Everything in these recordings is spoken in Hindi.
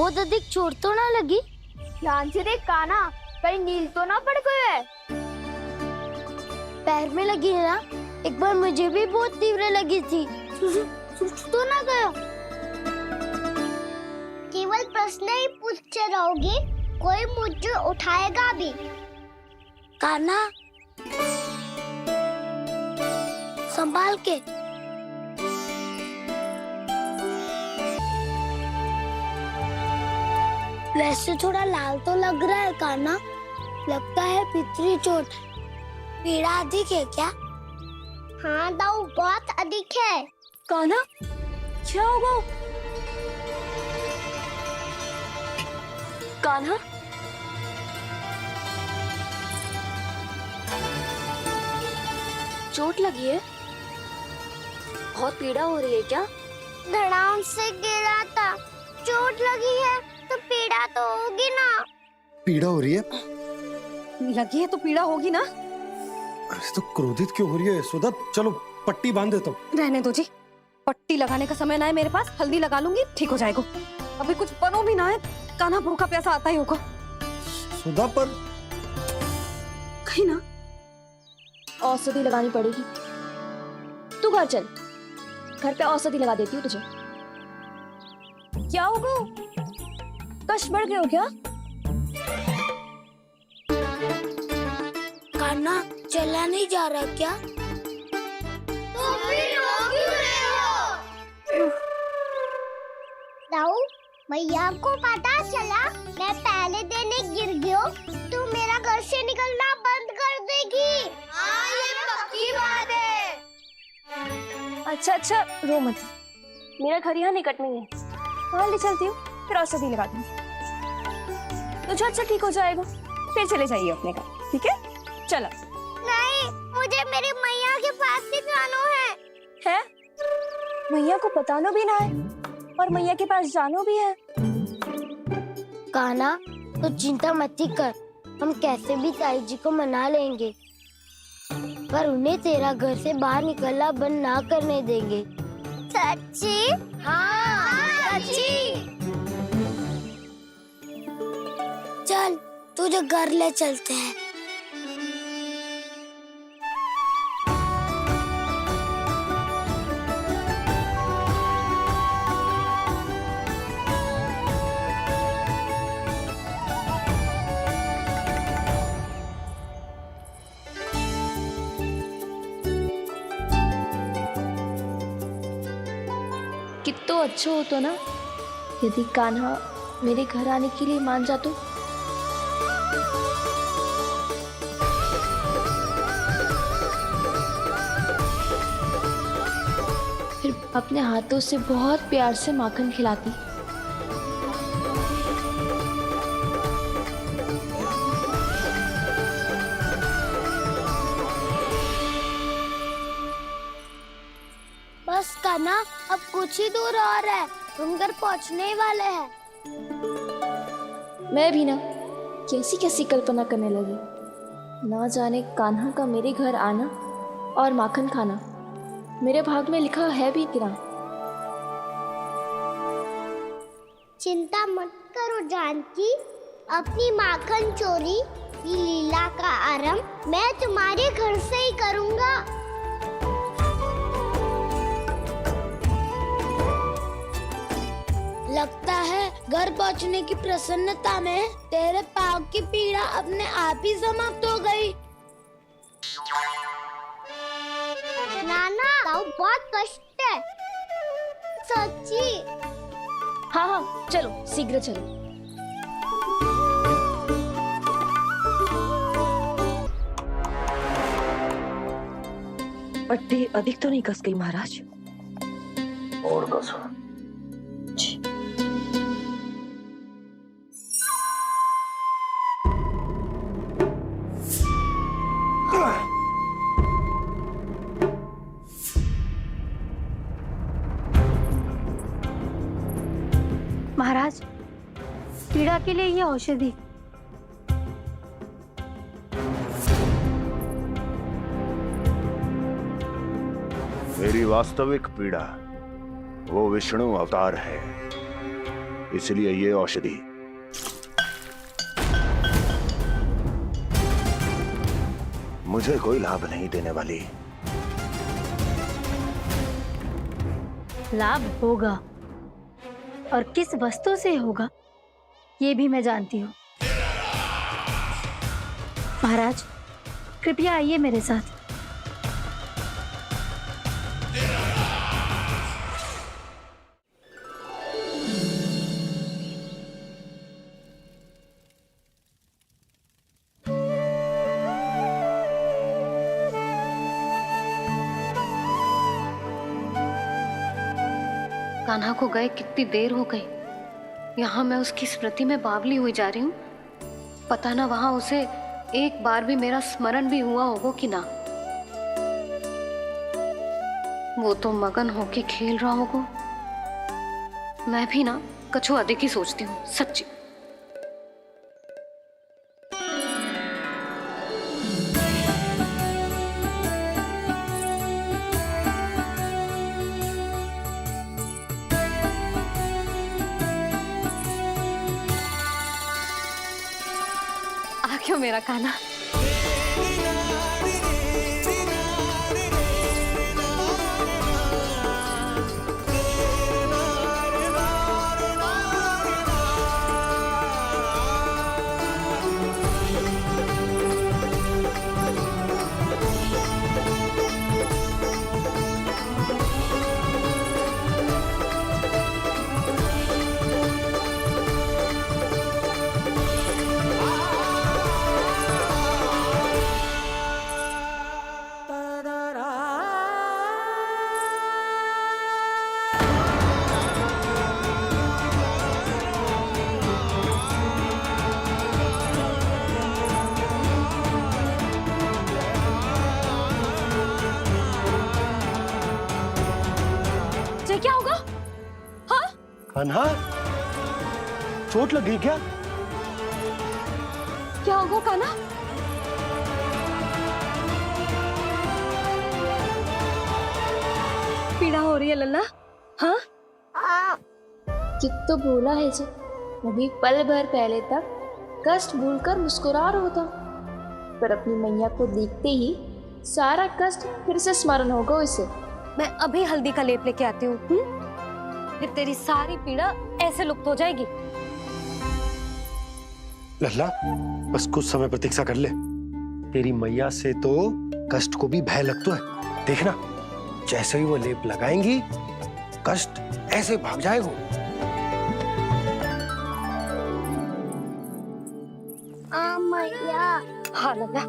बहुत अधिक चोट तो ना लगी? ध्यान से देख कान्हा, कहीं नील तो ना पड़ गए है। पैर में लगी है ना? एक बार मुझे भी बहुत तीव्र लगी थी। सूझ तो ना गया? केवल प्रश्न ही पूछते रहोगे, कोई मुझे उठाएगा भी? कान्हा, संभाल के। वैसे थोड़ा लाल तो लग रहा है कान्हा, लगता है पितरी चोट। पीड़ा अधिक है क्या? हाँ दाऊ, बहुत अधिक है। कान्हा, क्या होगा? कान्हा, चोट लगी है? बहुत पीड़ा हो रही है क्या? धड़ाम से गिरा था, चोट लगी है तो पीड़ा तो होगी ना। पीड़ा हो रही है? लगी है तो पीड़ा होगी ना। अरे तो क्रोधित क्यों हो रही है यशोदा? चलो पट्टी बांध देता हूँ। रहने दो जी, पट्टी लगाने का समय ना है मेरे पास। हल्दी लगा लूंगी, ठीक हो जाएगा। अभी कुछ बनो भी ना है, कान्हा भूखा प्यासा आता ही होगा। सुधा पर कहीं ना औषधि लगानी पड़ेगी। तू घर चल, घर पे औषधि लगा देती हूँ तुझे। क्या होगा? कष्ट बढ़ गए हो क्या? कान्हा, चला नहीं जा रहा क्या? तो फिर रो क्यों रहे हो? दाऊ, भैया को पता चला मैं पहले दिन ही गिर गया तो मेरा घर से निकलना बंद कर देगी। हाँ, ये पक्की बात है। अच्छा अच्छा, रो मत। मेरा घर यहाँ निकट में है, वहाँ ले चलती हूँ, फिर औषधि लगा दूंगी। तुझे अच्छा ठीक हो जाएगा, फिर चले जाइए अपने घर, ठीक है? चलो। नहीं, मुझे मेरी मैया के पास ही जाना है। है? मैया को बताना भी ना है और मैया के पास जानो भी है। कान्हा, तो चिंता मत ही कर, हम कैसे भी ताई जी को मना लेंगे, पर उन्हें तेरा घर से बाहर निकलना बंद ना करने देंगे। सच्ची? हाँ, सच्ची। चल, तुझे घर ले चलते हैं। कितना अच्छा हो तो ना यदि कान्हा मेरे घर आने के लिए मान जा तो। फिर अपने हाथों से बहुत प्यार से माखन खिलाती। बस कान्हा, अब कुछ ही दूर और है, हम घर पहुंचने ही वाले हैं। मैं भी ना कैसी कैसी कल्पना करने लगी। ना जाने कान्हा का मेरे घर आना और माखन खाना मेरे भाग में लिखा है भी कि ना। चिंता मत करो जानकी, अपनी माखन चोरी की लीला का आरंभ मैं तुम्हारे घर से ही करूंगा। लगता है घर पहुंचने की प्रसन्नता में तेरे पाँव की पीड़ा अपने आप ही समाप्त हो गई। नाना, दाऊ बहुत कष्ट है। सच्ची? हाँ हाँ, चलो शीघ्र चलो। पट्टी अधिक तो नहीं कस गई महाराज? और कसो। महाराज, पीड़ा के लिए ये औषधि। मेरी वास्तविक पीड़ा वो विष्णु अवतार है। इसलिए ये औषधि मुझे कोई लाभ नहीं देने वाली। लाभ होगा, और किस वस्तु से होगा ये भी मैं जानती हूँ। महाराज, कृपया आइए मेरे साथ। कान्हा को गए कितनी देर हो गई। यहाँ मैं उसकी स्मृति में बावली हुई जा रही हूँ। पता ना वहां उसे एक बार भी मेरा स्मरण भी हुआ होगा कि ना। वो तो मगन होके खेल रहा होगा। मैं भी ना कछु अधिक ही सोचती हूँ, सच्ची। आ क्यों मेरा कान्हा। क्या होगा? हाँ? कान्हा, चोट लग गई क्या? क्या होगा कान्हा? पीड़ा हो रही है लल्ला? हाँ? चित तो भूला है जी। अभी पल भर पहले तक कष्ट भूलकर मुस्कुरा रहा था, पर अपनी मैया को देखते ही सारा कष्ट फिर से स्मरण होगा उसे। मैं अभी हल्दी का लेप लेके आती हूँ। फिर तेरी सारी पीड़ा ऐसे लुप्त हो जाएगी। लल्ला, बस कुछ समय प्रतीक्षा कर ले। तेरी मैया से तो कष्ट को भी भय लगता है। देखना, जैसे ही वो लेप लगाएंगी, कष्ट ऐसे भाग जाएगा। मैया। हाँ लल्ला।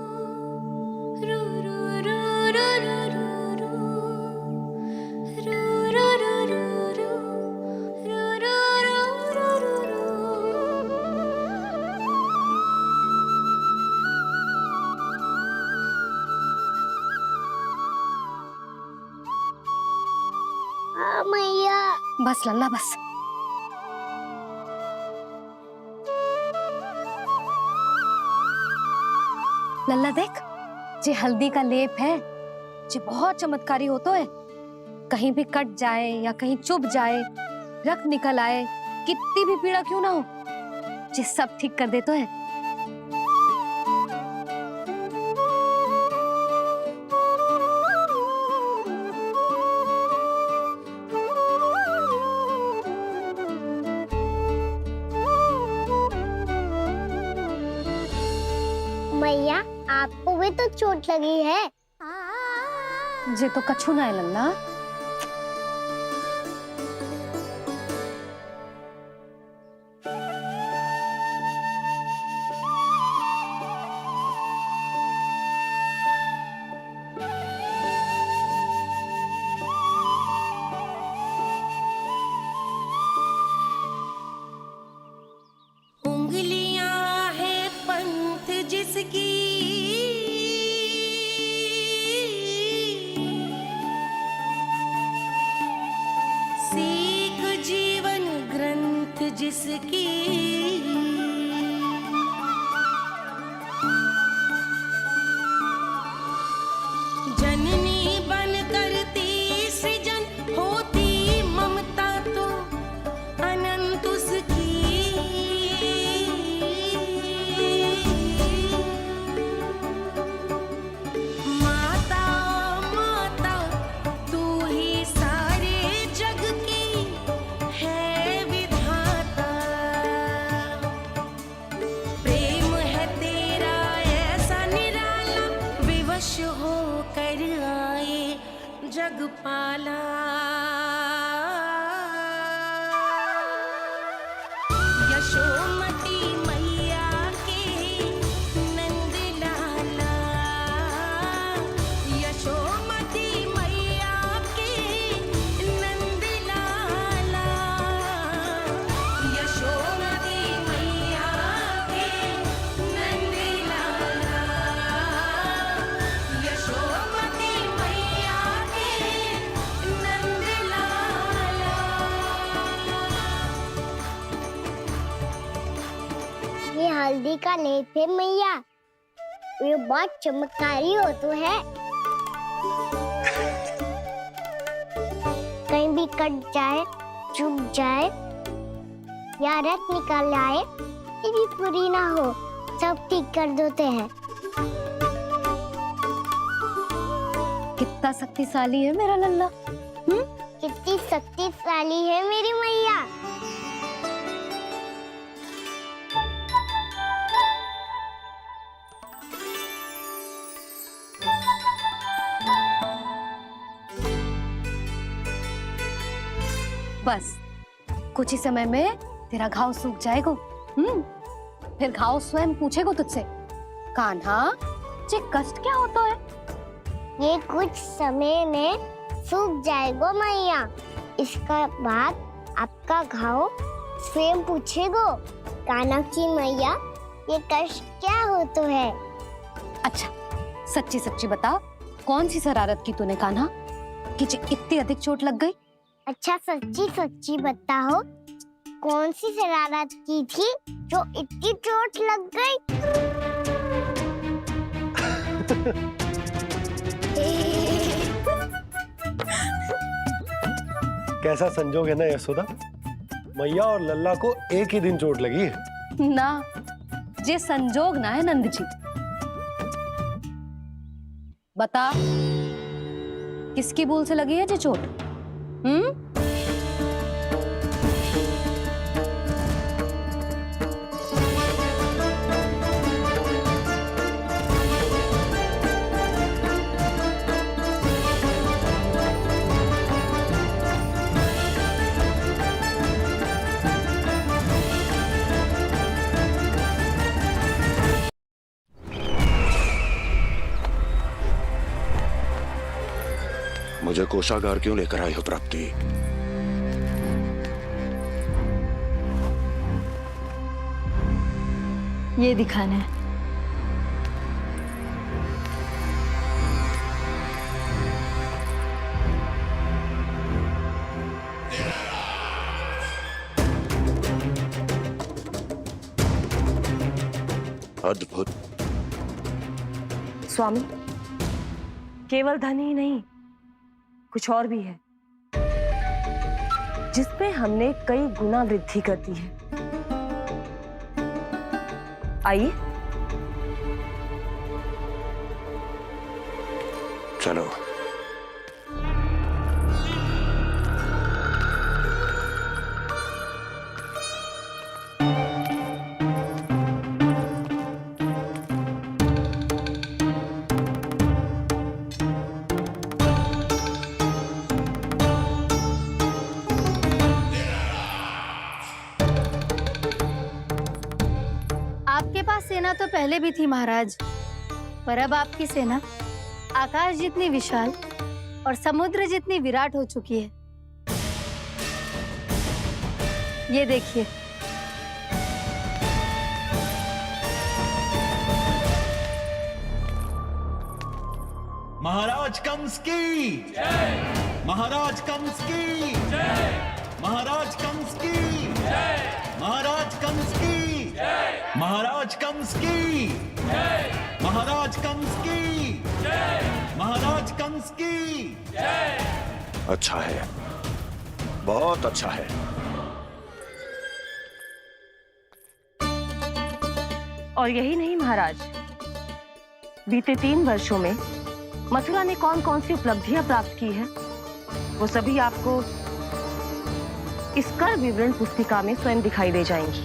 मैया। बस लल्ला बस। लल्ला देख, जे हल्दी का लेप है, जे बहुत चमत्कारी होतो है। कहीं भी कट जाए या कहीं चुभ जाए, रक्त निकल आए, कितनी भी पीड़ा क्यों ना हो, जे सब ठीक कर देतो है। मैया, आपको भी तो चोट लगी है। जे तो कछु ना है लल्ला। उंगलियां है पंथ जिसकी, जग पाला। यशोमती मैया के नंद लाला, यशोमती मैया के नंद लाला, यशोमती मैया के नंद लाला, यशोमती मैया के नंद लाला। ये हल्दी का लेप है मैया, ये बहुत चमत्कारी हो तो है। कहीं भी कट जाए, चुभ जाए या रक्त निकल आए, ये भी पूरी ना हो, सब ठीक कर देते हैं। कितना शक्तिशाली है मेरा लल्ला। कितनी शक्तिशाली है मेरी मैया। बस कुछ ही समय में तेरा घाव सूख जाएगा। फिर घाव स्वयं पूछेगा तुझसे, कान्हा ये कष्ट क्या होता है? ये कुछ समय में सूख जाएगा मैया। इसका बाद आपका घाव स्वयं पूछेगो, कान्हा की मैया ये कष्ट क्या हो तो है। अच्छा सच्ची सच्ची बता, कौन सी शरारत की तूने कान्हा कि इतनी अधिक चोट लग गई? अच्छा सच्ची सच्ची बताओ, कौन सी शरारत की थी जो इतनी चोट लग गई? कैसा संजोग है ना यशोदा, मैया और लल्ला को एक ही दिन चोट लगी है। ना ये संजोग ना है नंद जी। बता किसकी भूल से लगी है ये चोट? मुझे कोषागार क्यों लेकर आई हो प्राप्ति? ये दिखाना है। अद्भुत। स्वामी, केवल धन ही नहीं, कुछ और भी है जिसमें हमने कई गुना वृद्धि कर दी है। आइए चलो। आपके पास सेना तो पहले भी थी महाराज, पर अब आपकी सेना आकाश जितनी विशाल और समुद्र जितनी विराट हो चुकी है। ये देखिए। महाराज कंस की जय, महाराज कंस की जय, महाराज कंस की जय, महाराज कंस की जय, महाराज कंस की जय, महाराज कंस की जय, महाराज कंस की जय। अच्छा है, बहुत अच्छा है। और यही नहीं महाराज, बीते 3 वर्षों में मथुरा ने कौन कौन सी उपलब्धियां प्राप्त की है, वो सभी आपको इस कर विवरण पुस्तिका में स्वयं दिखाई दे जाएंगी।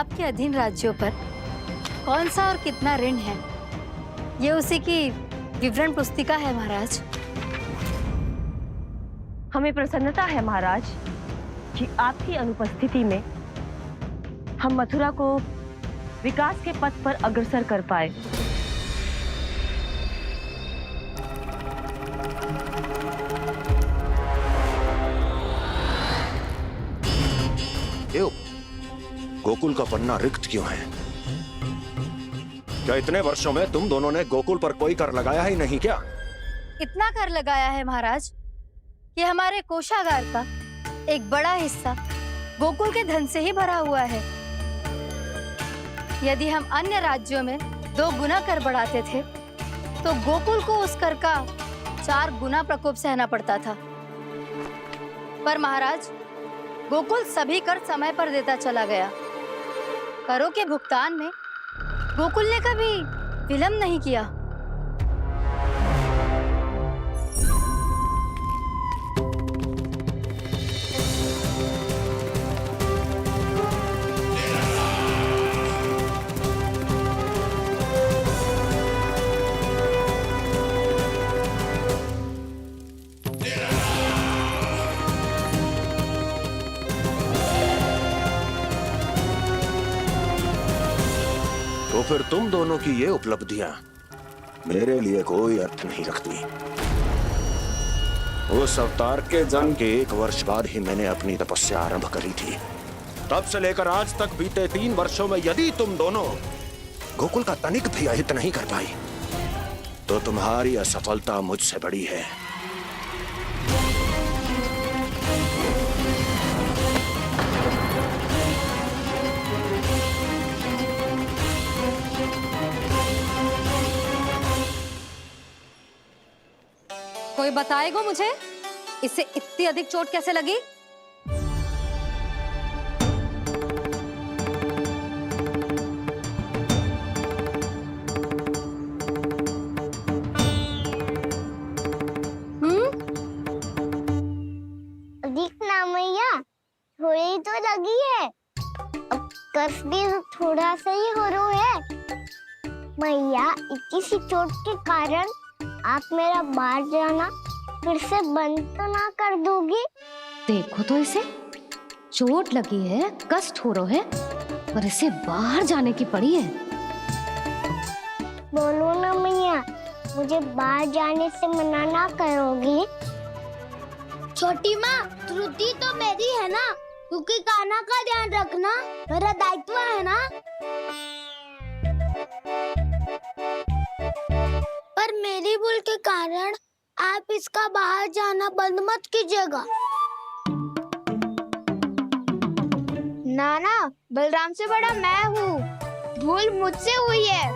आपके अधीन राज्यों पर कौन सा और कितना ऋण है, ये उसी की विवरण पुस्तिका है महाराज। हमें प्रसन्नता है महाराज कि आपकी अनुपस्थिति में हम मथुरा को विकास के पथ पर अग्रसर कर पाए। क्यों? गोकुल का पन्ना रिक्त क्यों है? क्या इतने वर्षों में तुम दोनों ने गोकुल पर कोई कर लगाया ही नहीं क्या? इतना कर लगाया है महाराज कि हमारे कोषागार का एक बड़ा हिस्सा गोकुल के धन से ही भरा हुआ है। यदि हम अन्य राज्यों में 2 गुना कर बढ़ाते थे तो गोकुल को उस कर का 4 गुना प्रकोप सहना पड़ता था। पर महाराज, गोकुल सभी कर समय पर देता चला गया। करों के भुगतान में गोकुल ने कभी विलंब नहीं किया। तो फिर तुम दोनों की ये उपलब्धियां मेरे लिए कोई अर्थ नहीं रखती। उस अवतार के जन्म के 1 वर्ष बाद ही मैंने अपनी तपस्या आरंभ करी थी। तब से लेकर आज तक बीते 3 वर्षों में यदि तुम दोनों गोकुल का तनिक भी अहित नहीं कर पाई तो तुम्हारी असफलता मुझसे बड़ी है। कोई बताएगा मुझे इसे इतनी अधिक चोट कैसे लगी? अधिक ना मैया, थोड़ी तो लगी है। अब कस भी थोड़ा सा ही हो रहा है। मैया, इतनी सी चोट के कारण आप मेरा बाहर जाना फिर से बंद तो ना कर दोगी? देखो तो इसे, चोट लगी है, कष्ट हो रहा है, पर इसे बाहर जाने की पड़ी है। बोलो ना मैया, मुझे बाहर जाने से मना ना करोगी? छोटी माँ, त्रुटि तो मेरी है ना, क्योंकि कान्हा का ध्यान रखना मेरा दायित्व है ना। पर मेरी भूल के कारण आप इसका बाहर जाना बंद मत कीजिएगा। नाना, बलराम से बड़ा मैं हूँ, भूल मुझसे हुई है,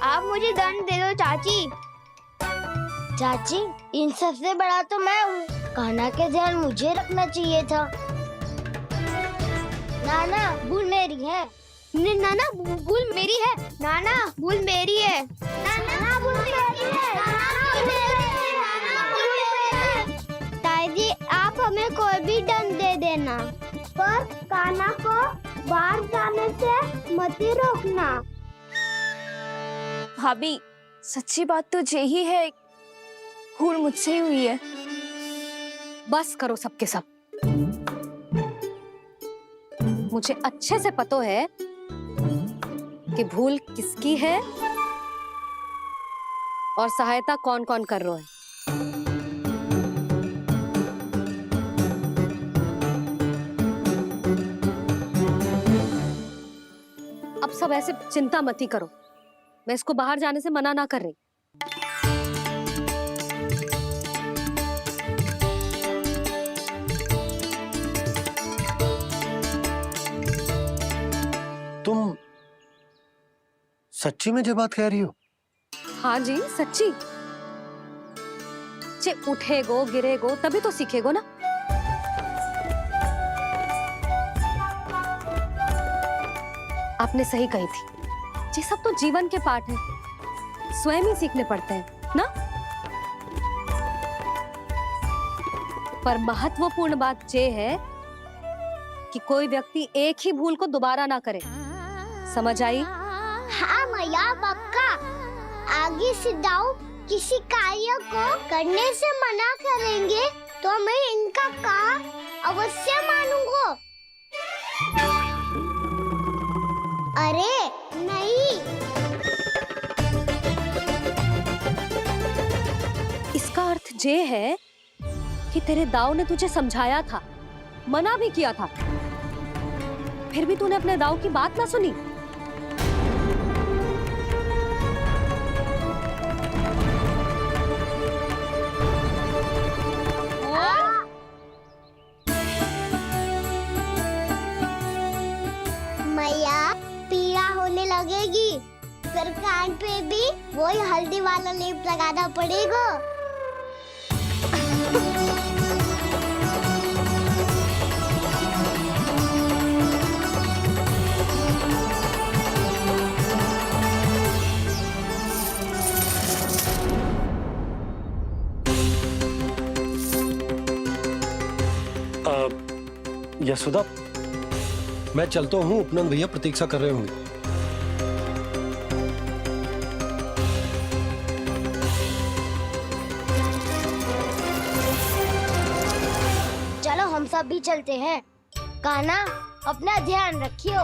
आप मुझे दंड दे दो चाची। चाची, इन सबसे बड़ा तो मैं हूँ, कान्हा के ध्यान मुझे रखना चाहिए था। नाना, भूल मेरी है। नाना, भूल मेरी है। नाना, भूल मेरी है। नाना, भूल मेरी है। नाना, भूल मेरी है। नाना, भूल मेरी है। ताई जी, आप हमें कोई भी दंड दे देना, पर कान्हा को बाहर जाने से मत ही रोकना। भाभी, सच्ची बात तो यही है, भूल मुझसे ही हुई है। बस करो सबके सब। मुझे अच्छे से पता है कि भूल किसकी है और सहायता कौन कौन कर रहा है। अब सब ऐसे चिंता मत ही करो, मैं इसको बाहर जाने से मना ना कर रही। तुम सच्ची में जो बात कह रही हो? हाँ जी, सच्ची। जे उठेगो गिरेगो तभी तो सीखेगो ना। आपने सही कही थी, ये सब तो जीवन के पाठ है, स्वयं ही सीखने पड़ते हैं ना। पर महत्वपूर्ण बात ये है कि कोई व्यक्ति एक ही भूल को दोबारा ना करे। समझ आई? हाँ मैया पक्का। आगे से दाऊ किसी कार्य को करने से मना करेंगे तो मैं इनका कहा अवश्य मानूंगा। अरे नहीं। इसका अर्थ ये है कि तेरे दाऊ ने तुझे समझाया था, मना भी किया था, फिर भी तूने अपने दाऊ की बात ना सुनी। मैया पीड़ा होने लगेगी, फिर कान पे भी वही हल्दी वाला लेप लगाना पड़ेगा। यशोदा, मैं चलता हूँ, उपनंद भैया प्रतीक्षा कर रहे होंगे। चलो हम सब भी चलते हैं। कान्हा अपना ध्यान रखियो।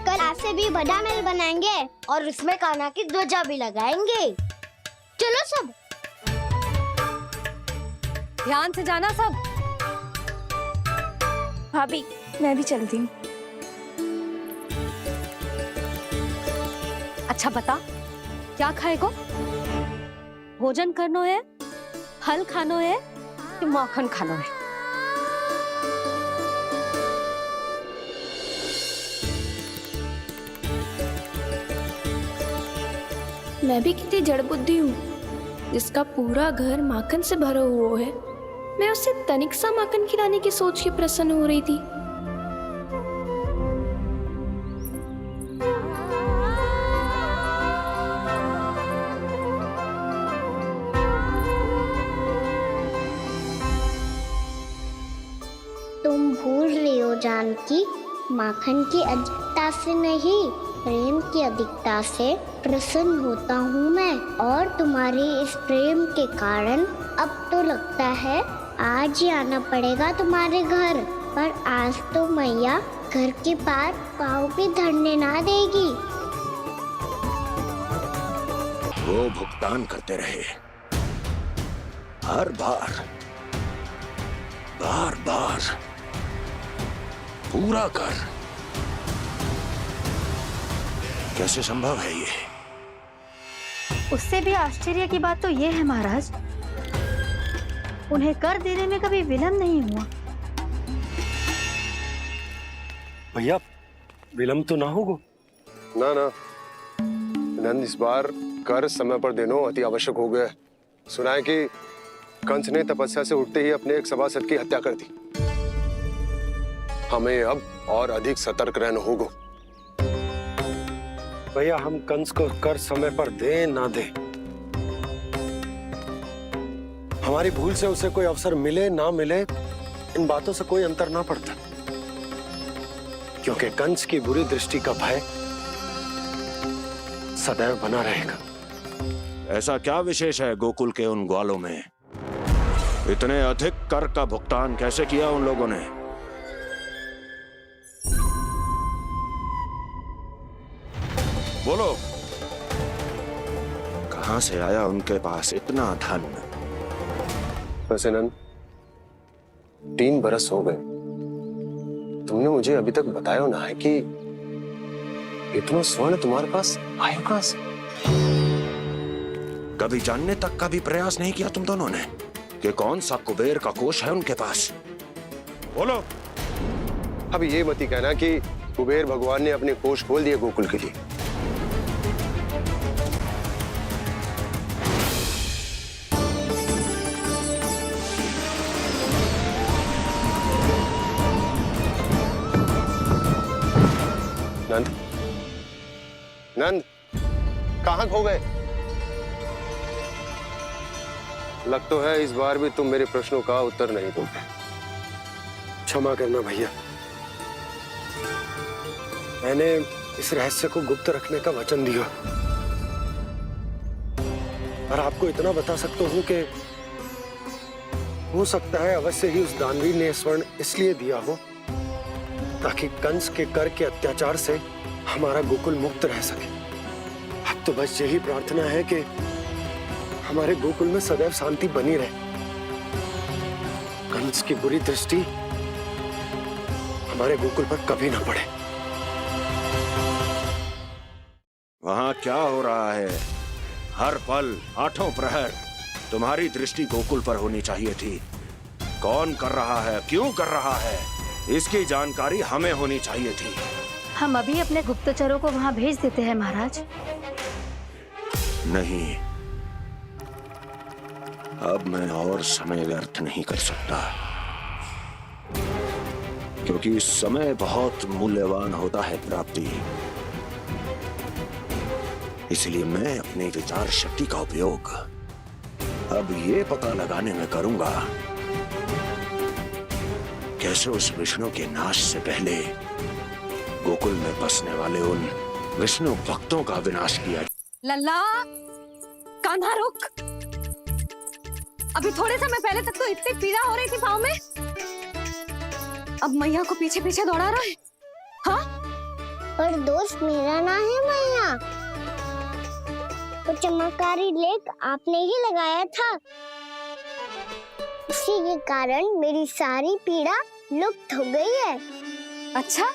कल आज से भी बड़ा महल बनाएंगे और उसमें कान्हा की ध्वजा भी लगाएंगे। चलो सब। ध्यान से जाना सब। भाभी मैं भी चलती हूँ। अच्छा बता, क्या खाएगो? भोजन करनो है, फल खानो है कि माखन खानो है? मैं भी कितनी जड़ बुद्धि हूँ, जिसका पूरा घर माखन से भरा हुआ है। मैं उससे तनिक सा माखन खिलाने की सोच के प्रसन्न हो रही थी। तुम भूल रही हो जानकी, माखन की अधिकता से नहीं, प्रेम की अधिकता से प्रसन्न होता हूँ मैं। और तुम्हारे इस प्रेम के कारण अब तो लगता है आज ही आना पड़ेगा तुम्हारे घर। पर आज तो मैया घर के पार पाँव भी धरने ना देगी। वो भुगतान करते रहे, हर बार बार बार पूरा कर। कैसे संभव है ये? उससे भी आश्चर्य की बात तो ये है महाराज, उन्हें कर देने में कभी विलंब नहीं हुआ। भैया विलंब तो ना होगा? ना ना नंद, इस बार कर समय पर देना अति आवश्यक हो गया। सुना है कि कंस ने तपस्या से उठते ही अपने एक सभासद की हत्या कर दी। हमें अब और अधिक सतर्क रहना होगा। भैया हम कंस को कर समय पर दे ना दे, हमारी भूल से उसे कोई अवसर मिले ना मिले, इन बातों से कोई अंतर ना पड़ता, क्योंकि कंस की बुरी दृष्टि का भय सदैव बना रहेगा। ऐसा क्या विशेष है गोकुल के उन ग्वालों में? इतने अधिक कर का भुगतान कैसे किया उन लोगों ने? बोलो, कहां से आया उनके पास इतना धन? वैसे नंद, 3 बरस हो गए, तुमने मुझे अभी तक बताया ना है कि इतना स्वर्ण तुम्हारे पास आया कहां से? कभी जानने तक का भी प्रयास नहीं किया तुम दोनों ने कि कौन सा कुबेर का कोष है उनके पास? बोलो। अब ये मत ही कहना कि कुबेर भगवान ने अपने कोष खोल दिए गोकुल के लिए। नंद, नंद, कहां खो गए? लग तो है इस बार भी तुम मेरे प्रश्नों का उत्तर नहीं दोगे। क्षमा करना भैया, मैंने इस रहस्य को गुप्त रखने का वचन दिया। और आपको इतना बता सकता हूं कि हो सकता है अवश्य ही उस दानवीर ने स्वर्ण इसलिए दिया हो ताकि कंस के कर के अत्याचार से हमारा गोकुल मुक्त रह सके। अब तो बस यही प्रार्थना है कि हमारे गोकुल में सदैव शांति बनी रहे, कंस की बुरी दृष्टि हमारे गोकुल पर कभी ना पड़े। वहां क्या हो रहा है? हर पल आठों प्रहर तुम्हारी दृष्टि गोकुल पर होनी चाहिए थी। कौन कर रहा है, क्यों कर रहा है, इसकी जानकारी हमें होनी चाहिए थी। हम अभी अपने गुप्तचरों को वहां भेज देते हैं महाराज। नहीं, अब मैं और समय व्यर्थ नहीं कर सकता, क्योंकि समय बहुत मूल्यवान होता है प्राप्ति। इसलिए मैं अपनी विचार शक्ति का उपयोग अब ये पता लगाने में करूंगा कैसे उस विष्णु के नाश से पहले गोकुल में बसने वाले उन विष्णु भक्तों का विनाश किया। लल्ला, कान्हा रुक। अभी थोड़े समय पहले तक तो इतनी पीड़ा हो रही थी पाँव में, अब मैया को पीछे पीछे दौड़ा रहा है। हाँ, पर दोस्त मेरा ना है मैया, वो चमत्कारी लेख आपने ही लगाया था। इसी के कारण मेरी सारी पीड़ा लुप्त हो गई है। अच्छा,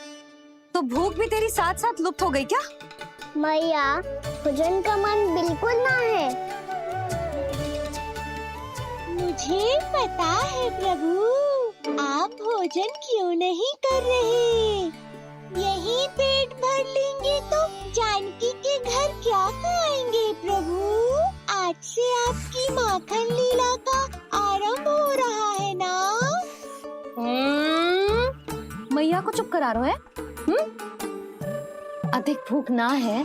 तो भूख भी तेरी साथ साथ लुप्त हो गई क्या? मैया, भोजन का मन बिल्कुल ना है। मुझे पता है प्रभु, आप भोजन क्यों नहीं कर रहे। यही पेट भर लेंगे तो जानकी के घर क्या खाएंगे प्रभु। आज से आपकी माखन लीला का आरंभ हो रहा है ना। मैया को चुप करा रहे है? अधिक भूख ना है,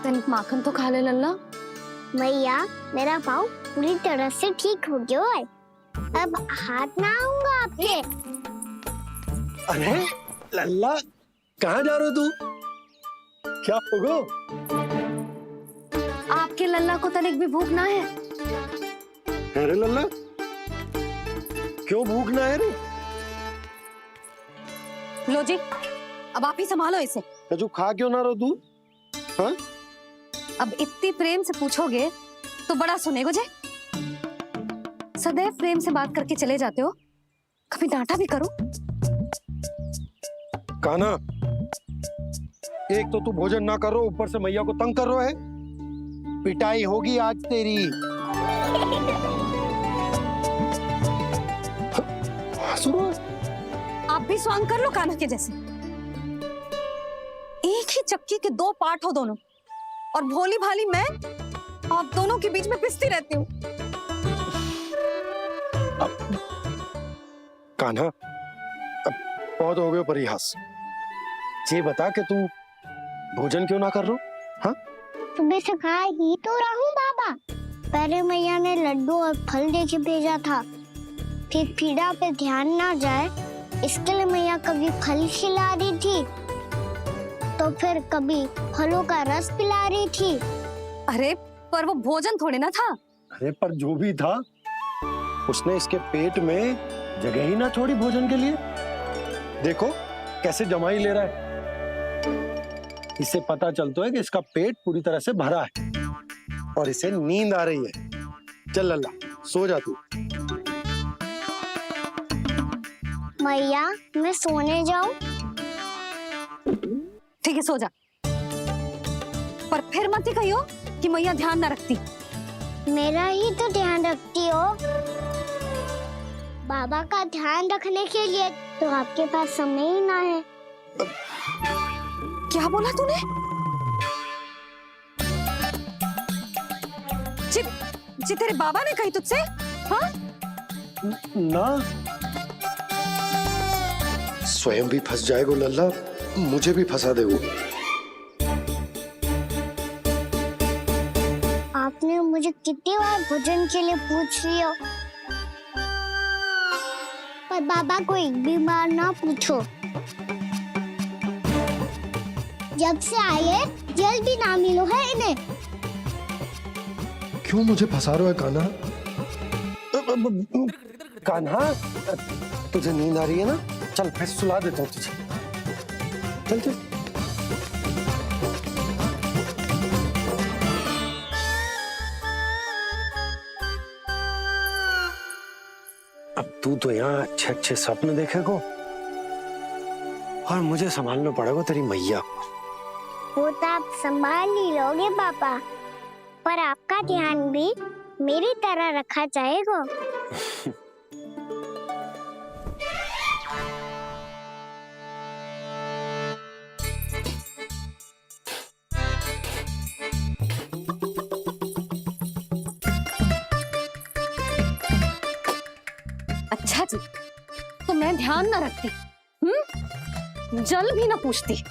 तनिक माखन तो खा ले लल्ला। मैया, मेरा पाँव पूरी तरह से ठीक हो गया है, अब हाथ ना आऊंगा आपके। अरे लल्ला, कहाँ जा रहे हो तू? क्या होगो? आपके लल्ला को तनिक भी भूख ना है? अरे लल्ला, क्यों भूख ना है रे? लो जी, अब आप ही संभालो इसे। तू खा क्यों ना रहो तू? हाँ? अब इतनी प्रेम से पूछोगे तो बड़ा सुनेगो जे। सदैव प्रेम से बात करके चले जाते हो, कभी डांटा भी करो। कान्हा, एक तो तू भोजन ना करो, ऊपर से मैया को तंग कर रहा है। पिटाई होगी आज तेरी। आप भी स्वांग कर लो कान्हा के जैसे। एक ही चक्की के दो पार्ट हो दोनों, और भोली भाली मैं आप दोनों के बीच में पिसती रहती हूँ। कान्हा, अब बहुत हो गए परिहास। ये बता कि तू भोजन क्यों ना कर रहा? हाँ? सुबह से खा ही तो रहा हूँ बाबा। पहले मैया ने लड्डू और फल देके भेजा था, फिर पीड़ा पे ध्यान ना जाए इसके लिए मैया कभी फल खिला रही थी तो फिर कभी फलों का रस पिला रही थी। अरे पर वो भोजन थोड़े ना था। अरे पर जो भी था, उसने इसके पेट में जगह ही ना छोड़ी भोजन के लिए। देखो कैसे जमाई ले रहा है। इससे पता चलता है कि इसका पेट पूरी तरह से भरा है और इसे नींद आ रही है। चल लल्ला, सो जा तू। मैया, मैं सोने जाऊं? ठीक है, सो जा, पर फिर मत ही कहियो कि मैया ध्यान ना रखती। मेरा ही तो ध्यान रखती हो। बाबा का ध्यान रखने के लिए तो आपके पास समय ही ना है। क्या बोला तूने? जी तेरे बाबा ने कही तुझसे? हाँ? ना, स्वयं भी फंस जाएगा लल्ला, मुझे भी फंसा दे वो। आपने मुझे कितनी बार भोजन के लिए पूछ लिया, पर बाबा को एक भी बार ना पूछो। जब से आए हैं, जल भी ना मिलो है इन्हें। क्यों मुझे फंसा रहा है कान्हा? कान्हा, तुझे नींद आ रही है ना? चल मैं सुला देता हूँ तुझे। चल चल। अब तू तो यहाँ अच्छे अच्छे सपने देखेगा और मुझे संभालना पड़ेगा तेरी मैया को। वो तो आप संभाल ही लोगे पापा, पर आपका ध्यान भी मेरी तरह रखा जाएगा। अच्छा जी, तो मैं ध्यान ना रखती, जल भी ना पूछती।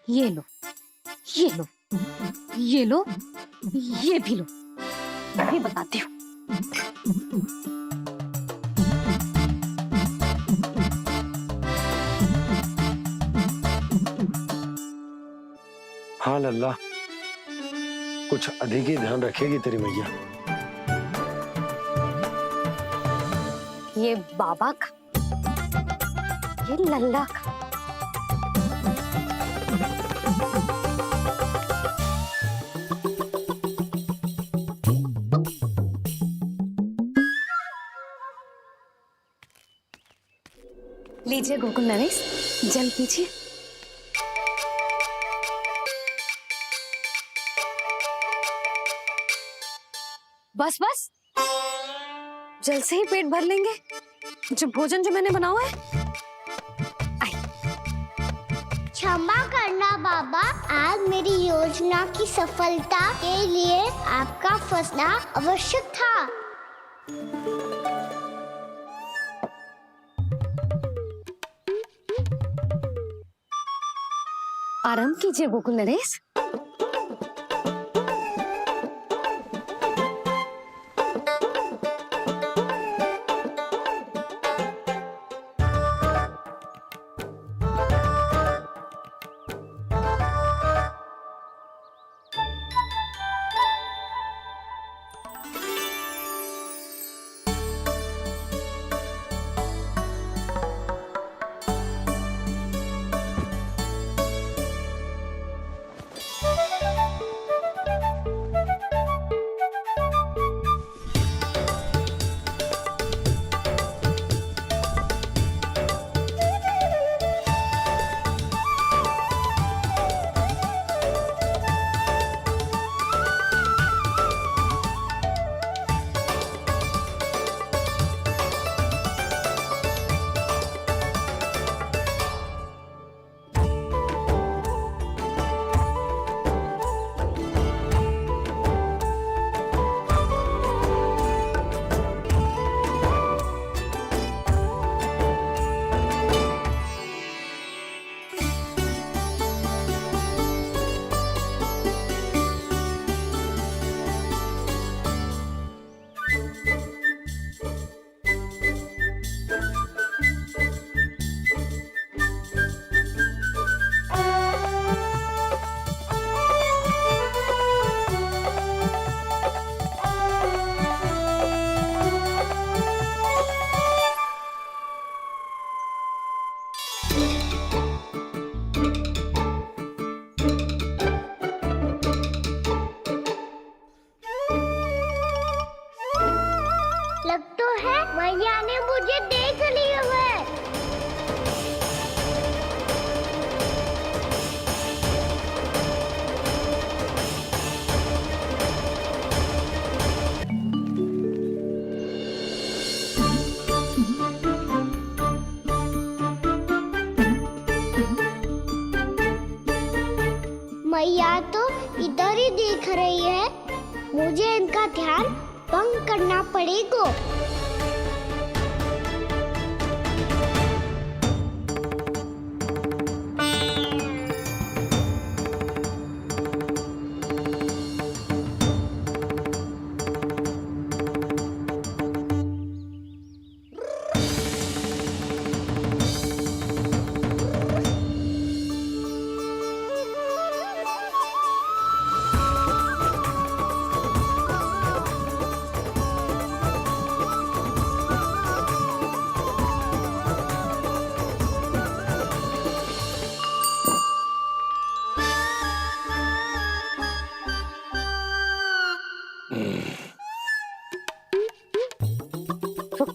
ये लो, ये लो, ये लो, ये भी लो, मैं भी बताती हूँ। हाँ लल्ला, कुछ अधिक ही ध्यान रखेगी तेरी मैया। ये बाबा का, ये लल्ला का। लीजिए गोकुल नरेश, जल पीजिए। बस बस, जल से ही पेट भर लेंगे। जो भोजन जो मैंने बनाया है। क्षमा करना बाबा, आज मेरी योजना की सफलता के लिए आपका फंसना आवश्यक था। आराम कीजिए गोकुल नरेश। लग तो है मैया ने मुझे देख लिया है। मैया तो इधर ही देख रही है, मुझे इनका ध्यान भंग करना पड़ेगा।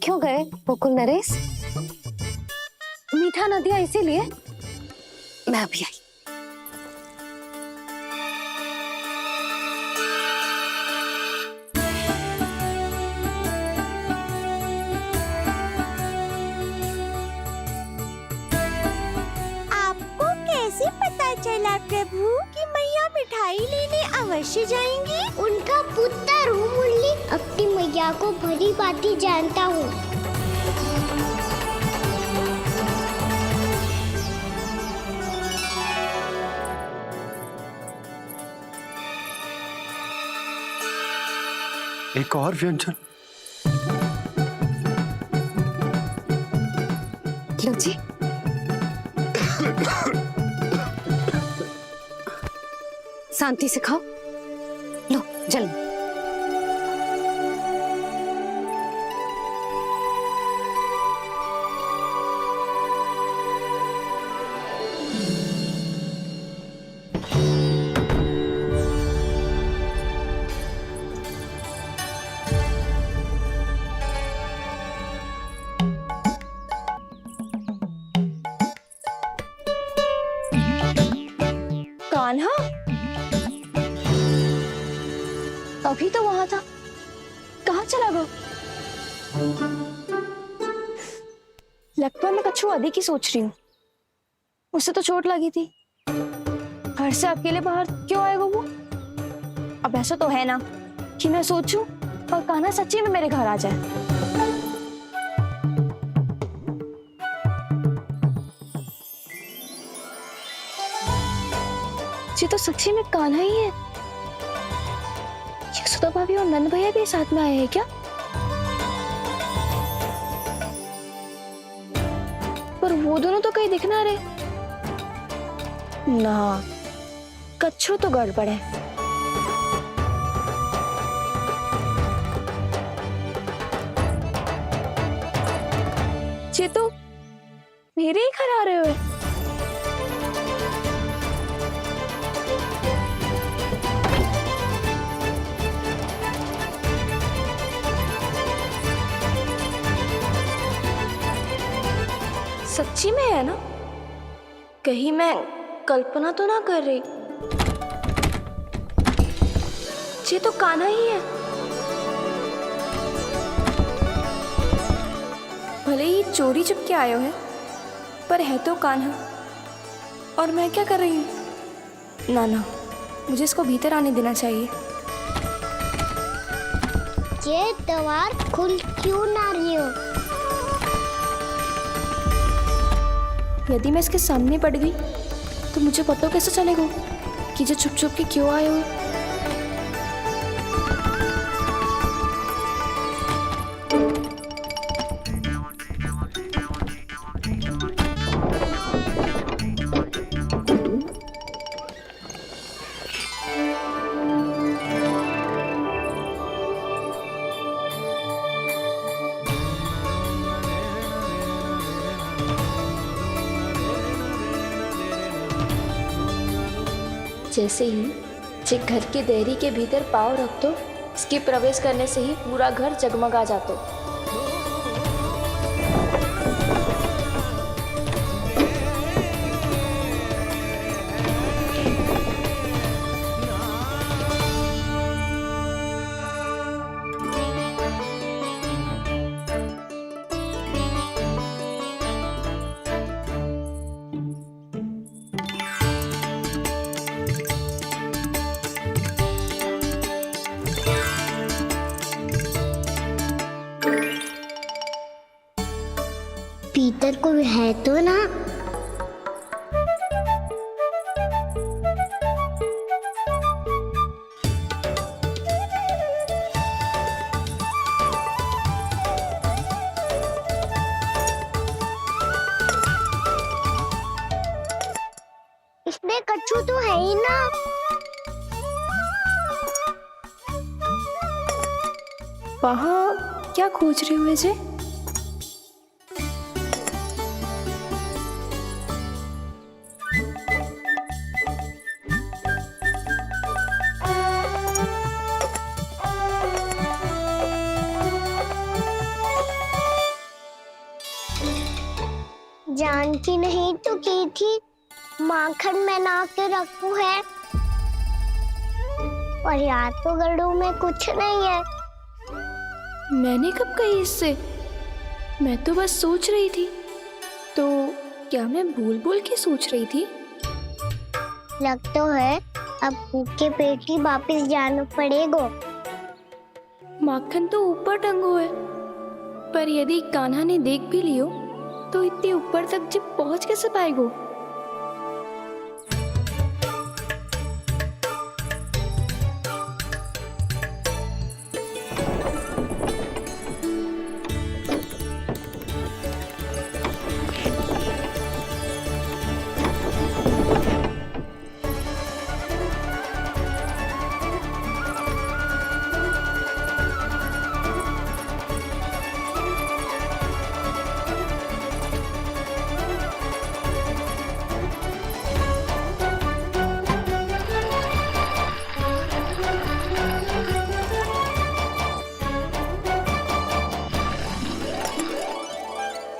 क्यों गए गोकुल नरेश? मीठा न दिया इसीलिए? मैं अभी आई। आपको कैसे पता चला प्रभु कि मैया मिठाई लेने अवश्य जाएंगी? उनका पुत्र हूँ मुरली, अपनी मैया को भली भांति जानता हूँ। एक और व्यंजन। लो जी। शांति से खाओ। लो जल। कान्हा अभी तो वहां था, कहाँ चला गया? लगता है मैं कच्छू आदि की सोच रही हूँ। उसे तो चोट लगी थी, घर से अकेले बाहर क्यों आएगा वो? अब ऐसा तो है ना कि मैं सोचूं और कान्हा सच्ची में मेरे घर आ जाए। ये तो सच्ची में कान्हा ही है। यशोदा भाभी और नंद भैया भी साथ में आए हैं क्या? पर वो दोनों तो कहीं दिख ना रहे। ना, कच्छू तो गड़बड़ है। ये तो मेरे ही घर आ रहे हो। सच्ची में है ना? कहीं मैं कल्पना तो ना कर रही? ये तो कान्हा ही है। भले ही चोरी चुपके आए हो है, पर है तो कान्हा। और मैं क्या कर रही हूँ? ना ना, मुझे इसको भीतर आने देना चाहिए। ये द्वार खुल क्यों ना रही हो? यदि मैं इसके सामने पड़ गई तो मुझे पता कैसे चलेगा कि जो छुप छुप के क्यों आए हो? जैसे ही जे घर की देहरी के भीतर पाँव रख दो, इसके प्रवेश करने से ही पूरा घर जगमगा जातो। भीतर कोई है तो ना? इसमें कच्छू तो है ही ना। वहाँ क्या खोज रही हुए जे? भगवान की नहीं तो की थी, माखन बना के रखू है। और यहाँ तो गड्ढों में कुछ नहीं है। मैंने कब कही इससे? मैं तो बस सोच रही थी। तो क्या मैं भूल भूल के सोच रही थी? लग तो है अब भूखे पेट ही वापिस जाना पड़ेगा। माखन तो ऊपर टंगो है, पर यदि कान्हा ने देख भी लियो तो इतने ऊपर तक जब पहुंच कैसे पाएगो?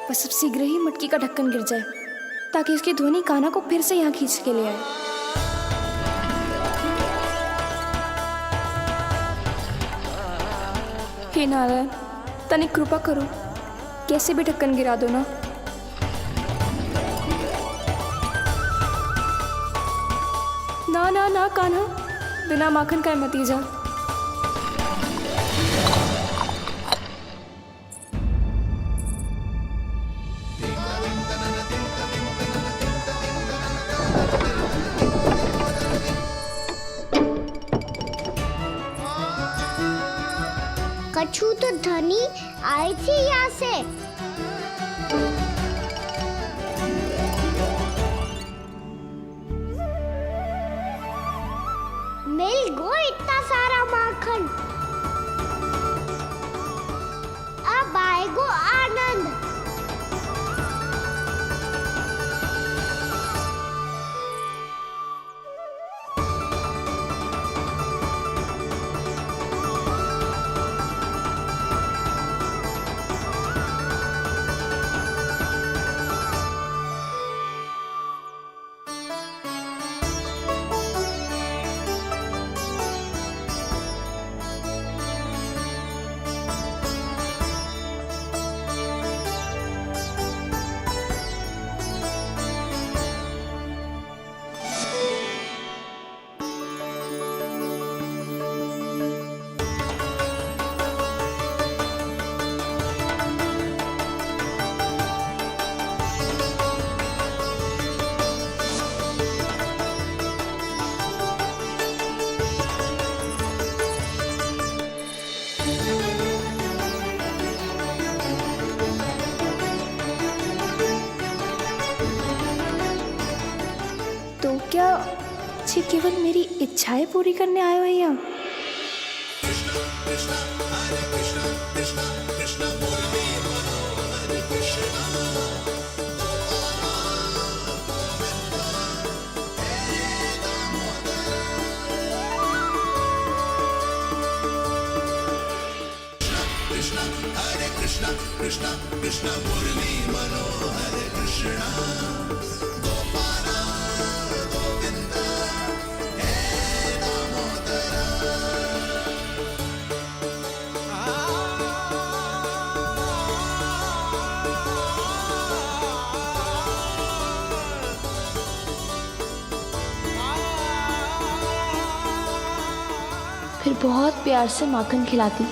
बस अब शीघ्र ही मटकी का ढक्कन गिर जाए ताकि उसकी ध्वनि कान्हा को फिर से यहाँ खींच के ले आए। हे नारायण, तनिक कृपा करो, कैसे भी ढक्कन गिरा दो ना। ना ना ना कान्हा, बिना माखन का मत ही जा। कछु तो धनी आई थी यहाँ से। मिल गो इतना सारा माखन। अब आएगो आनंद। तो क्या ये केवल मेरी इच्छाएं पूरी करने आए हो यहाँ? फिर बहुत प्यार से माखन खिलाती।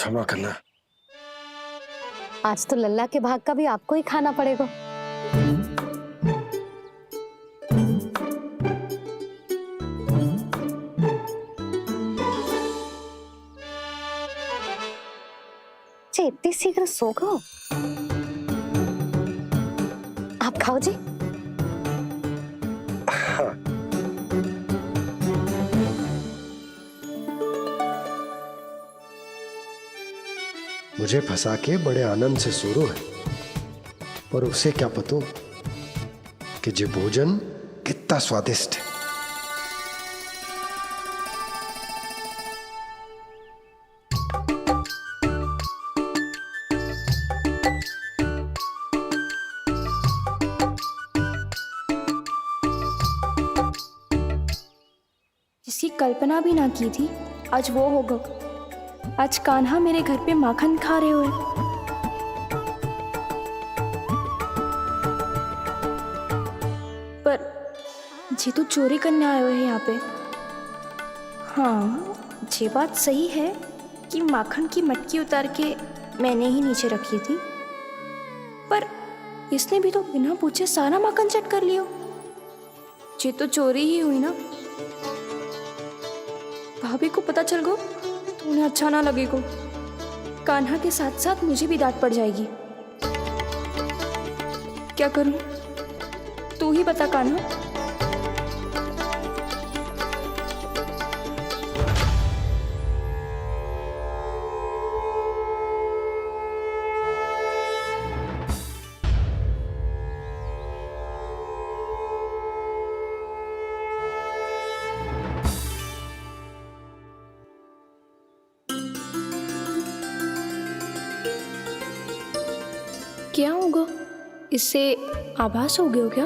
क्षमा करना। आज तो लल्ला के भाग का भी आपको ही खाना पड़ेगा। जी इतनी शीघ्र सो गो? आप खाओ जी। हाँ। मुझे फंसा के बड़े आनंद से सोरो है, पर उसे क्या पतो कि ये भोजन कितना स्वादिष्ट है। जिसकी कल्पना भी ना की थी आज वो होगा। आज कान्हा मेरे घर पे माखन खा रहे हुए। पर जी तो चोरी करने आए हुए हैं यहाँ पे। हाँ ये बात सही है कि माखन की मटकी उतार के मैंने ही नीचे रखी थी, पर इसने भी तो बिना पूछे सारा माखन चट कर लिया। ये तो चोरी ही हुई ना। भाभी को पता चल गो तो उन्हें अच्छा ना लगेगा। कान्हा के साथ साथ मुझे भी डांट पड़ जाएगी। क्या करूं तू ही बता कान्हा। क्या होगा? इससे आभास हो गया हो क्या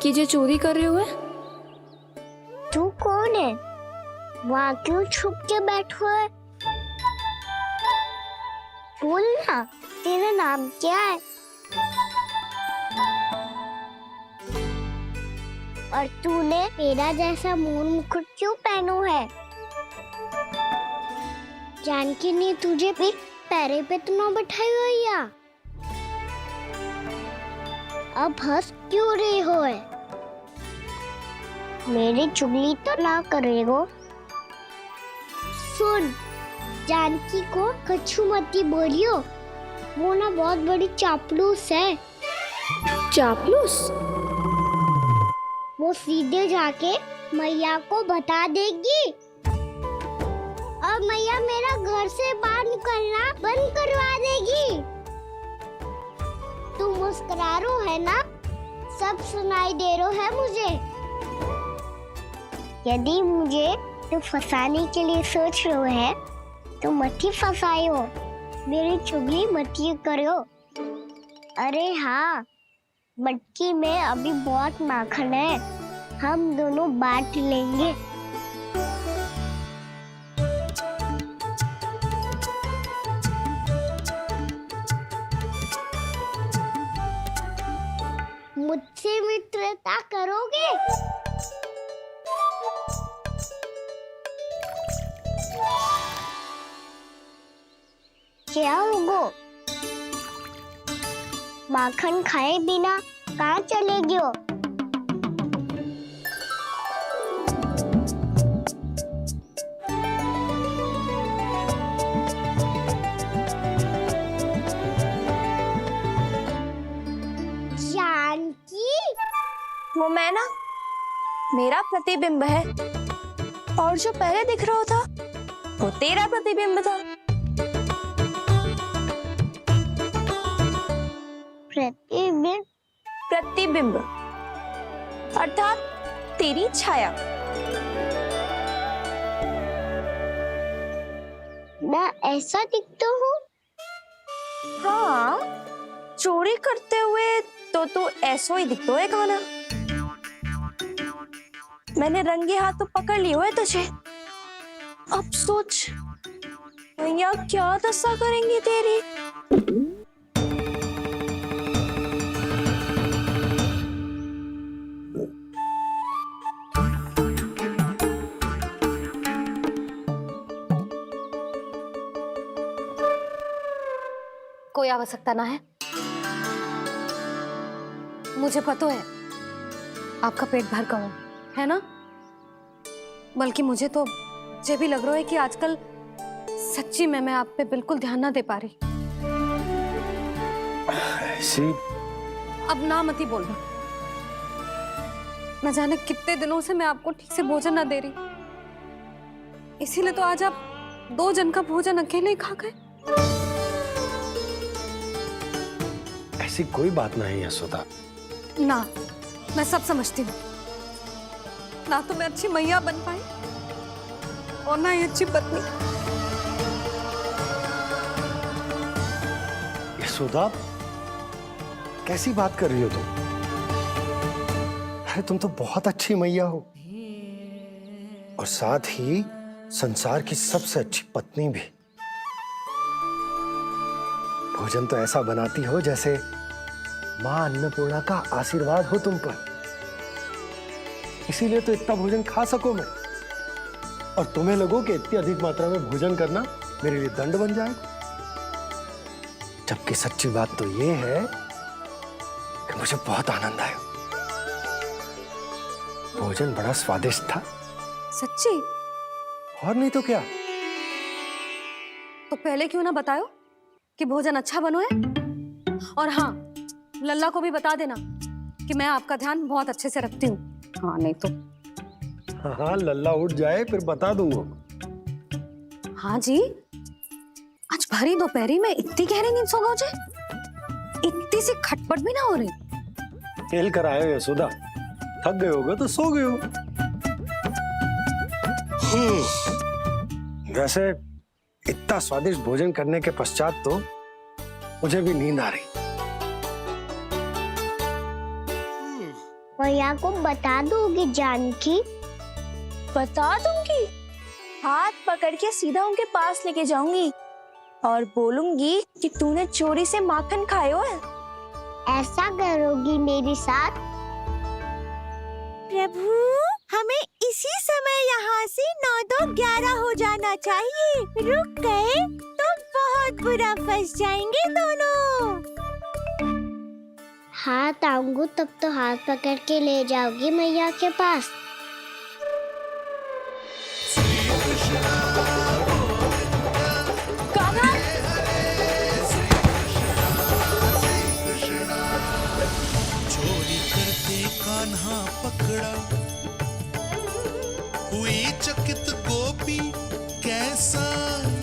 कि ये चोरी कर रहे हुए? तू कौन है? वहाँ क्यों छुप के बैठो है? बोल ना, तेरा नाम क्या है? और तूने मेरा जैसा मोर मुकुट क्यों पहनो है? जानकी ने तुझे भी पैरे पे तो ना बैठाई हुई है। अब हंस क्यों रही हो है? मेरी चुगली तो ना करेगो। सुन, जानकी को कछु मती बोलियो, वो ना बहुत बड़ी चापलूस है। चापलूस? वो सीधे जाके मैया को बता देगी और मैया मेरा घर से बाहर निकलना बंद करवा देगी। तू मुस्कुरा रो है ना? सब सुनाई दे रो है मुझे। यदि मुझे तू फंसाने के लिए सोच रो है तो मत ही फंसायो, मेरी चुगली मत ही करो। अरे हाँ, मटकी में अभी बहुत माखन है, हम दोनों बांट लेंगे। मुझसे मित्रता करोगे? क्या होगो? माखन खाए बिना कहाँ चलेगी हो? वो मैं ना, मेरा प्रतिबिंब है, और जो पहले दिख रहा था वो तेरा प्रतिबिंब था। प्रतिबिंब? प्रतिबिंब अर्थात तेरी छाया। मैं ऐसा दिखता हूँ? हाँ, चोरी करते हुए तो तू ऐसा ही दिखता है कान्हा। मैंने रंगे हाथ तो पकड़ लिए हुए तुझे। अब सोच भैया क्या दशा करेंगी तेरी। कोई आवश्यकता ना है। मुझे पता है आपका पेट भर गया है ना, बल्कि मुझे तो ये भी लग रहा है कि आजकल सच्ची में मैं आप पे बिल्कुल ध्यान ना दे पा रही। ऐसी अब ना मत ही बोलना। न जाने कितने दिनों से मैं आपको ठीक से भोजन ना दे रही, इसीलिए तो आज आप 2 जन का भोजन अकेले ही खा गए। ऐसी कोई बात नहीं यशोदा। ना, मैं सब समझती हूँ। ना तो मैं अच्छी मैया बन पाई और ना ही अच्छी पत्नी। यशोदा, कैसी बात कर रही हो तुम? अरे तुम तो बहुत अच्छी मैया हो और साथ ही संसार की सबसे अच्छी पत्नी भी। भोजन तो ऐसा बनाती हो जैसे मां अन्नपूर्णा का आशीर्वाद हो तुम पर। इसीलिए तो इतना भोजन खा सको मैं, और तुम्हें लगो कि इतनी अधिक मात्रा में भोजन करना मेरे लिए दंड बन जाएगा। जबकि सच्ची बात तो ये है कि मुझे बहुत आनंद आया। भोजन बड़ा स्वादिष्ट था। सच्ची? और नहीं तो क्या। तो पहले क्यों ना बताओ कि भोजन अच्छा बनो है। और हाँ, लल्ला को भी बता देना कि मैं आपका ध्यान बहुत अच्छे से रखती हूँ। हाँ नहीं तो। हाँ, लल्ला उठ जाए फिर बता दूंगा। हाँ जी, आज भरी दोपहरी में इतनी गहरी नींद सो गए जे? इतनी सी खटपट भी ना हो रही? खेल कर आए हो यशोदा, थक गए होगे तो सो गए हो। वैसे इतना स्वादिष्ट भोजन करने के पश्चात तो मुझे भी नींद आ रही। मैया को बता दोगी जानकी? बता दूंगी। हाथ पकड़ के सीधा उनके पास लेके जाऊंगी और बोलूंगी कि तूने चोरी से माखन खायो है। ऐसा करोगी मेरे साथ? प्रभु, हमें इसी समय यहाँ से 9-2-11 हो जाना चाहिए। रुक गए तो बहुत बुरा फंस जाएंगे दोनों। हाथ आऊंगी तब तो हाथ पकड़ के ले जाओगी मैया के पास। चोरी करते कान्हा पकड़ा, हुई चकित गोपी कैसा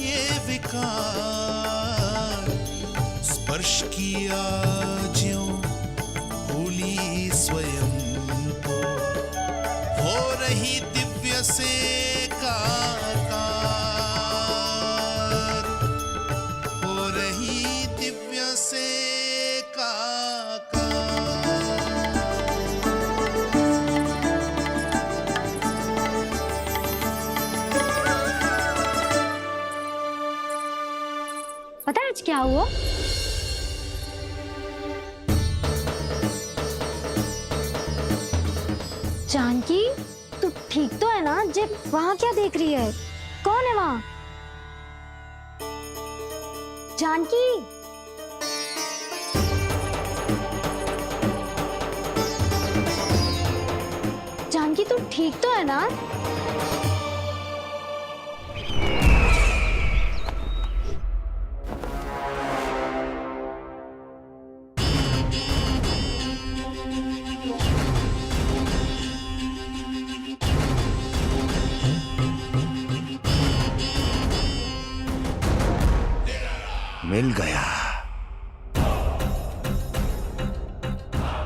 ये विकार। स्पर्श किया ज्यों भूली स्वयं को, हो रही दिव्य से काकार, हो रही दिव्य से काकार। पता है आज क्या हुआ? जानकी, तू ठीक तो है ना? जे वहाँ क्या देख रही है? कौन है वहाँ? जानकी, जानकी तू ठीक तो है ना? मिल गया।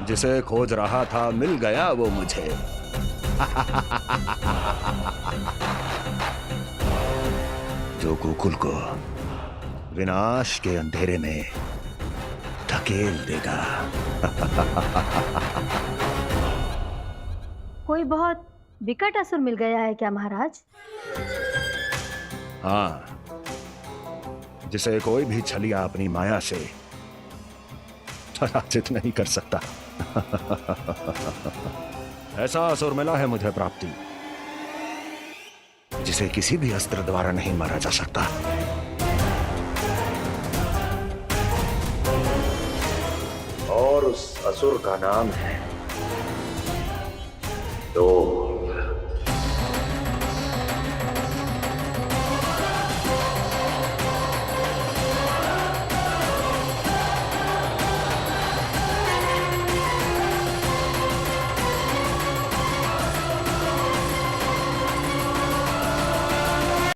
जिसे खोज रहा था मिल गया वो मुझे। जो गोकुल को विनाश के अंधेरे में धकेल देगा। कोई बहुत विकट असुर मिल गया है क्या महाराज? हाँ, जिसे कोई भी छलिया अपनी माया से पराजित नहीं कर सकता। ऐसा असुर मिला है मुझे प्राप्ति, जिसे किसी भी अस्त्र द्वारा नहीं मारा जा सकता। असुर का नाम है लोभ।